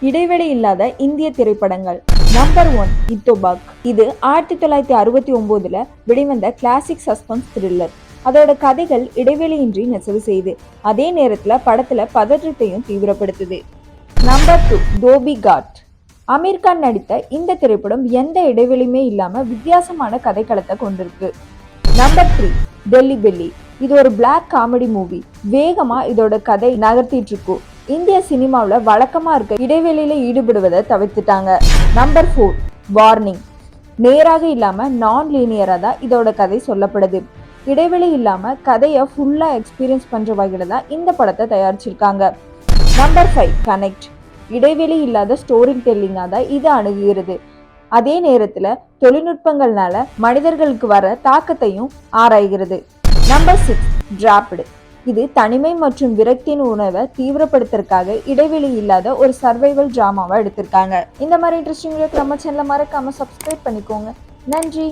இடைவெளி இல்லாத இந்திய திரைப்படங்கள். நம்பர் 1 இத்தோபாக். இது 1969 வெளிவந்த கிளாசிக் சஸ்பென்ஸ் த்ரில்லர். அதோட கதைகள் இடைவெளியின்றி நெசவு செய்து அதே நேரத்துல படத்துல பதற்றத்தையும் தீவிரப்படுத்துது. Number 2 Dobhi God. அமீர் கான் நடித்த இந்த திரைப்படம் எந்த இடைவெளியுமே இல்லாம வித்தியாசமான கதைக்களத்தை கொண்டிருக்கு. Number 3 Delhi belly. இது ஒரு பிளாக் காமெடி மூவி. வேகமா இதோட கதை நகர்த்திட்டு இருக்கும். இந்திய சினிமாவில் வழக்கமா இருக்க இடைவெளியில ஈடுபடுவதை தவிர்த்துட்டாங்க. Number 4 warning. நேராக இல்லாம நான் லீனியரா தான் இதோட கதை சொல்லப்படுது. இடைவெளி இல்லாம கதையை ஃபுல்லா எக்ஸ்பீரியன்ஸ் பண்ற வகையில தான் இந்த படத்தை தயாரிச்சிருக்காங்க. Number 5 connect. இடைவெளி இல்லாத ஸ்டோரி டெல்லிங்கா தான் இது அணுகுகிறது. அதே நேரத்துல தொழில்நுட்பங்கள்னால மனிதர்களுக்கு வர தாக்கத்தையும் ஆராய்கிறது. Number 6 dropped. இது தனிமை மற்றும் விரக்தியின் உணர்வை தீவிரப்படுத்துறதுக்காக இடைவெளி இல்லாத ஒரு சர்வைவல் டிராமாவை எடுத்திருக்காங்க. இந்த மாதிரி இன்ட்ரெஸ்டிங் நம்ம சேனலை மறக்காம சப்ஸ்கிரைப் பண்ணிக்கோங்க. நன்றி.